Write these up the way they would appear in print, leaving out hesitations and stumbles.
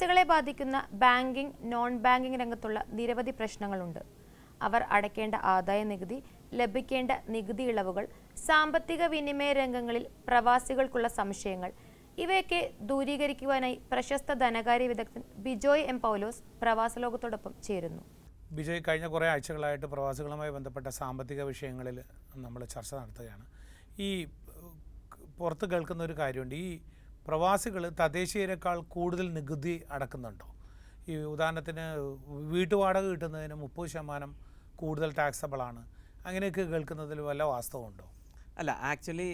പ്രവാസികളെ ബാധിക്കുന്ന banking, non banking രംഗത്തുള്ള നിരവധി പ്രശ്നങ്ങളുണ്ട്. അവർ അടയ്ക്കേണ്ട ആദായ നികുതി, ലഭിക്കേണ്ട നികുതി ഇളവുകൾ, സാമ്പത്തിക വിനിമയ രംഗങ്ങളിൽ പ്രവാസികൾക്കുള്ള സംശയങ്ങൾ, ഇവയൊക്കെ ദൂരീകരിക്കുവാനായി പ്രശസ്ത ധനകാര്യ വിദഗ്ധൻ ബിജോയ് എം പൗലോസ് പ്രവാസ ലോകത്തോടൊപ്പം ചേരുന്നു. ബിജോയ്, കഴിഞ്ഞ കുറേ ആഴ്ചകളായിട്ട് പ്രവാസികളുമായി ബന്ധപ്പെട്ട സാമ്പത്തിക വിഷയങ്ങളിൽ നമ്മൾ ചർച്ച നടത്തുകയാണ്. ഈ പുറത്ത് കേൾക്കുന്ന ഒരു കാര്യമുണ്ട്, ഈ പ്രവാസികൾ തദ്ദേശീയരെക്കാൾ കൂടുതൽ നികുതി അടക്കുന്നുണ്ടോ? ഈ ഉദാഹരണത്തിന് വീട്ടുവാടക കിട്ടുന്നതിന് 30% കൂടുതൽ ടാക്സബിളാണ്, അങ്ങനെയൊക്കെ കേൾക്കുന്നതിൽ വല്ല വാസ്തവമുണ്ടോ? അല്ല, ആക്ച്വലി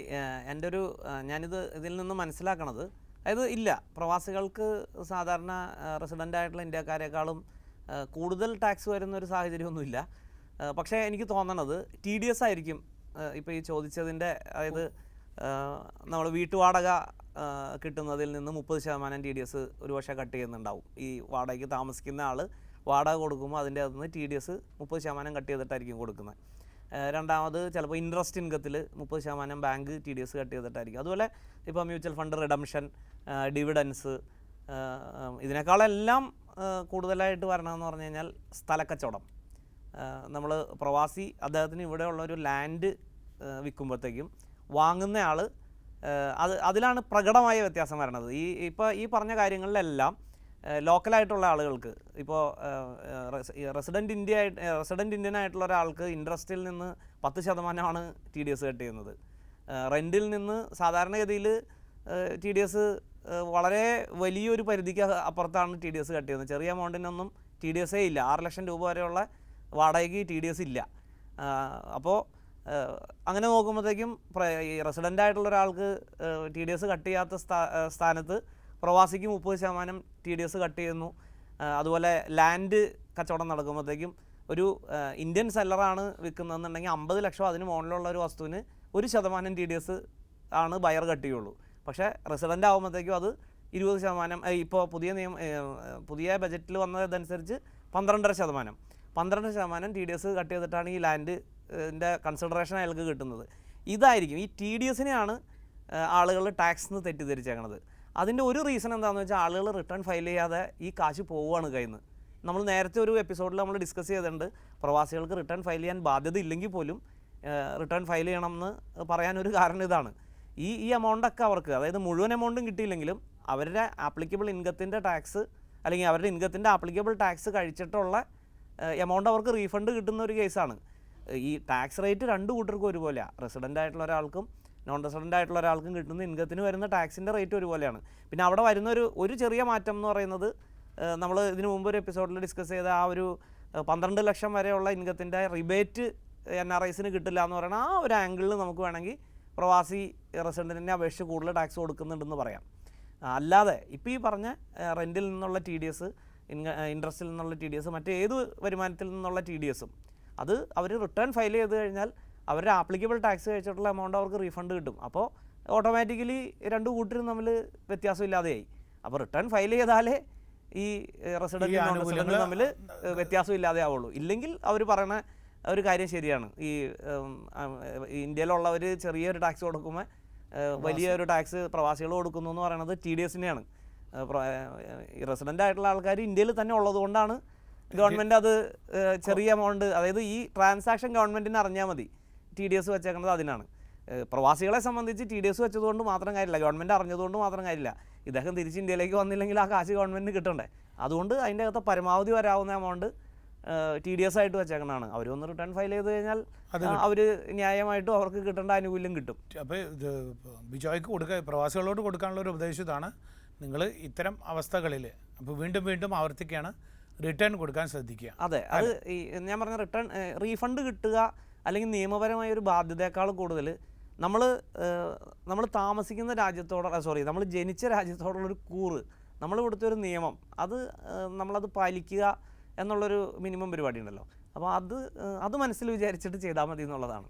ഇതിൽ നിന്ന് മനസ്സിലാക്കണത്, അതായത് ഇല്ല, പ്രവാസികൾക്ക് സാധാരണ റെസിഡൻ്റ് ആയിട്ടുള്ള ഇന്ത്യക്കാരെക്കാളും കൂടുതൽ ടാക്സ് വരുന്നൊരു സാഹചര്യമൊന്നുമില്ല. പക്ഷേ എനിക്ക് തോന്നണത് TDS ആയിരിക്കും ഇപ്പോൾ ഈ ചോദിച്ചതിൻ്റെ, അതായത് നമ്മൾ വീട്ടുവാടക കിട്ടുന്നതിൽ നിന്ന് 30% TDS ഒരു പക്ഷേ കട്ട് ചെയ്യുന്നുണ്ടാവും. ഈ വാടകയ്ക്ക് താമസിക്കുന്ന ആൾ വാടക കൊടുക്കുമ്പോൾ അതിൻ്റെ അകത്ത് നിന്ന് TDS 30% കട്ട് ചെയ്തിട്ടായിരിക്കും കൊടുക്കുന്നത്. രണ്ടാമത് ചിലപ്പോൾ ഇൻട്രസ്റ്റ് ഇൻകത്തിൽ 30% ബാങ്ക് TDS കട്ട് ചെയ്തിട്ടായിരിക്കും. അതുപോലെ ഇപ്പോൾ മ്യൂച്വൽ ഫണ്ട് റിഡംഷൻ, ഡിവിഡൻസ്, ഇതിനേക്കാളെല്ലാം കൂടുതലായിട്ട് വരണമെന്ന് പറഞ്ഞു കഴിഞ്ഞാൽ സ്ഥലക്കച്ചവടം. നമ്മൾ പ്രവാസി അദ്ദേഹത്തിന് ഇവിടെയുള്ളൊരു ലാൻഡ് വിൽക്കുമ്പോഴത്തേക്കും വാങ്ങുന്ന ആൾ അതിലാണ് പ്രകടമായ വ്യത്യാസം വരണത്. ഈ പറഞ്ഞ കാര്യങ്ങളിലെല്ലാം ലോക്കലായിട്ടുള്ള ആളുകൾക്ക്, ഇപ്പോൾ റെസിഡൻറ്റ് ഇന്ത്യൻ ആയിട്ടുള്ള ഒരാൾക്ക് ഇൻട്രസ്റ്റിൽ നിന്ന് 10% TDS കട്ട് ചെയ്യുന്നത്. റെൻറ്റിൽ നിന്ന് സാധാരണഗതിയിൽ TDS വളരെ വലിയൊരു പരിധിക്ക് അപ്പുറത്താണ് TDS കട്ട് ചെയ്യുന്നത്. ചെറിയ എമൗണ്ടിനൊന്നും TDS ഇല്ല. 6 ലക്ഷം രൂപ വരെയുള്ള വാടകയ്ക്ക് TDS ഇല്ല. അപ്പോൾ അങ്ങനെ നോക്കുമ്പോഴത്തേക്കും ഈ റെസിഡൻ്റ് ആയിട്ടുള്ള ഒരാൾക്ക് TDS കട്ട് ചെയ്യാത്ത സ്ഥാനത്ത് പ്രവാസിക്ക് 30% TDS കട്ട് ചെയ്യുന്നു. അതുപോലെ ലാൻഡ് കച്ചവടം നടക്കുമ്പോഴത്തേക്കും ഒരു ഇന്ത്യൻ സെല്ലറാണ് വിൽക്കുന്നതെന്നുണ്ടെങ്കിൽ 50 ലക്ഷം അതിന് മുകളിലുള്ള ഒരു വസ്തുവിന് 1% TDS ആണ് ബയർ കട്ട് ചെയ്യുള്ളൂ. പക്ഷേ റെസിഡൻ്റ് ആകുമ്പോഴത്തേക്കും അത് 20%. ഇപ്പോൾ പുതിയ ബജറ്റിൽ വന്നതനുസരിച്ച് 12% TDS കട്ട് ചെയ്തിട്ടാണ് ഈ ലാൻഡിൻ്റെ കൺസിഡറേഷൻ അയാൾക്ക് കിട്ടുന്നത്. ഇതായിരിക്കും ഈ TDSനെയാണ് ആളുകൾ ടാക്സ് തെറ്റിദ്ധരിച്ചേക്കണത്. അതിൻ്റെ ഒരു റീസൺ എന്താണെന്ന് വെച്ചാൽ, ആളുകൾ റിട്ടേൺ ഫയൽ ചെയ്യാതെ ഈ കാശ് പോവുകയാണ് കയ്യിൽ നിന്ന്. നമ്മൾ നേരത്തെ ഒരു എപ്പിസോഡിൽ നമ്മൾ ഡിസ്കസ് ചെയ്തിട്ടുണ്ട്, പ്രവാസികൾക്ക് റിട്ടേൺ ഫയൽ ചെയ്യാൻ ബാധ്യത ഇല്ലെങ്കിൽ പോലും റിട്ടേൺ ഫയൽ ചെയ്യണമെന്ന് പറയാനൊരു കാരണം ഇതാണ്. ഈ എമൗണ്ടൊക്കെ അവർക്ക്, അതായത് മുഴുവൻ എമൗണ്ടും കിട്ടിയില്ലെങ്കിലും അവരുടെ ആപ്ലിക്കബിൾ ഇൻകത്തിൻ്റെ ടാക്സ്, അല്ലെങ്കിൽ അവരുടെ ഇൻകത്തിൻ്റെ ആപ്ലിക്കബിൾ ടാക്സ് കഴിച്ചിട്ടുള്ള എമൗണ്ട് അവർക്ക് റീഫണ്ട് കിട്ടുന്ന ഒരു കേസാണ്. ഈ ടാക്സ് റേറ്റ് രണ്ട് കൂട്ടർക്കും ഒരുപോലെയാണ്. റെസിഡൻ്റ് ആയിട്ടുള്ള ഒരാൾക്കും നോൺ റെസിഡൻ്റ് ആയിട്ടുള്ള ഒരാൾക്കും കിട്ടുന്ന ഇൻകത്തിന് വരുന്ന ടാക്സിൻ്റെ റേറ്റ് ഒരുപോലെയാണ്. പിന്നെ അവിടെ വരുന്ന ഒരു ചെറിയ മാറ്റം എന്ന് പറയുന്നത്, നമ്മൾ ഇതിനു മുമ്പ് ഒരു എപ്പിസോഡിൽ ഡിസ്കസ് ചെയ്ത ആ ഒരു 12 ലക്ഷം വരെയുള്ള ഇൻകത്തിൻ്റെ റിബേറ്റ് NRIസിന് കിട്ടില്ല എന്ന് പറയുന്ന ആ ഒരു ആംഗിളിൽ നമുക്ക് വേണമെങ്കിൽ പ്രവാസി റെസിഡൻറ്റിനെ അപേക്ഷിച്ച് കൂടുതൽ ടാക്സ് കൊടുക്കുന്നുണ്ടെന്ന് പറയാം. അല്ലാതെ ഇപ്പോൾ ഈ പറഞ്ഞ റെൻറ്റിൽ നിന്നുള്ള TDS, ഇൻട്രസ്റ്റിൽ നിന്നുള്ള TDS, മറ്റേത് വരുമാനത്തിൽ നിന്നുള്ള TDSും അത് അവർ റിട്ടേൺ ഫയൽ ചെയ്ത് കഴിഞ്ഞാൽ അവരുടെ ആപ്ലിക്കബിൾ ടാക്സ് കഴിച്ചിട്ടുള്ള എമൗണ്ട് അവർക്ക് റീഫണ്ട് കിട്ടും. അപ്പോൾ ഓട്ടോമാറ്റിക്കലി രണ്ട് കൂട്ടരും തമ്മിൽ വ്യത്യാസമില്ലാതെയായി. അപ്പോൾ റിട്ടേൺ ഫയൽ ചെയ്താലേ ഈ റെസിഡൻറ്റ് നോൺ റെസിഡൻറ്റ് തമ്മിൽ വ്യത്യാസമില്ലാതെ ആവുള്ളൂ. ഇല്ലെങ്കിൽ അവർ പറയുന്ന ഒരു കാര്യം ശരിയാണ്, ഈ ഇന്ത്യയിലുള്ളവർ ചെറിയൊരു ടാക്സ് കൊടുക്കുമ്പോൾ വലിയൊരു ടാക്സ് പ്രവാസികൾ കൊടുക്കുന്നു എന്ന് പറയുന്നത് TDSനെയാണ്. ഈ റെസിഡൻ്റ് ആയിട്ടുള്ള ആൾക്കാർ ഇന്ത്യയിൽ തന്നെ ഉള്ളത് കൊണ്ടാണ് ഗവൺമെൻറ് അത് ചെറിയ എമൗണ്ട്, അതായത് ഈ ട്രാൻസാക്ഷൻ ഗവൺമെൻറ്റിന് അറിഞ്ഞാൽ മതി. TDS വെച്ചേക്കുന്നത് അതിനാണ്. പ്രവാസികളെ സംബന്ധിച്ച് TDS വെച്ചതുകൊണ്ട് മാത്രം കാര്യമില്ല, ഗവൺമെൻറ് അറിഞ്ഞതുകൊണ്ട് മാത്രം കാര്യമില്ല. ഇദ്ദേഹം തിരിച്ച് ഇന്ത്യയിലേക്ക് വന്നില്ലെങ്കിൽ ആ കാശ് ഗവൺമെൻറ്റിന് കിട്ടണ്ടേ. അതുകൊണ്ട് അതിൻ്റെ അകത്ത് പരമാവധി വരാവുന്ന എമൗണ്ട് TDS ആയിട്ട് വെച്ചേക്കണതാണ്. അവരൊന്ന് റിട്ടേൺ ഫയൽ ചെയ്ത് കഴിഞ്ഞാൽ അവർ ന്യായമായിട്ടും അവർക്ക് കിട്ടേണ്ട ആനുകൂല്യം കിട്ടും. അപ്പോൾ ഇത് ബിജോയ്ക്ക് പ്രവാസികളോട് കൊടുക്കാനുള്ള ഒരു ഉപദേശം ഇതാണ്, നിങ്ങൾ ഇത്തരം അവസ്ഥകളിൽ അപ്പോൾ വീണ്ടും ആവർത്തിക്കുകയാണ്, റിട്ടേൺ കൊടുക്കാൻ ശ്രദ്ധിക്കുക. അതെ, അത് ഈ ഞാൻ പറഞ്ഞ റീഫണ്ട് കിട്ടുക അല്ലെങ്കിൽ നിയമപരമായ ഒരു ബാധ്യതയേക്കാൾ കൂടുതൽ നമ്മൾ താമസിക്കുന്ന നമ്മൾ ജനിച്ച രാജ്യത്തോടുള്ളൊരു കൂറ്, നമ്മൾ ഇവിടുത്തെ ഒരു നിയമം, നമ്മളത് പാലിക്കുക എന്നുള്ളൊരു മിനിമം പരിപാടി ഉണ്ടല്ലോ. അപ്പോൾ അത് മനസ്സിൽ വിചാരിച്ചിട്ട് ചെയ്താൽ മതി എന്നുള്ളതാണ്.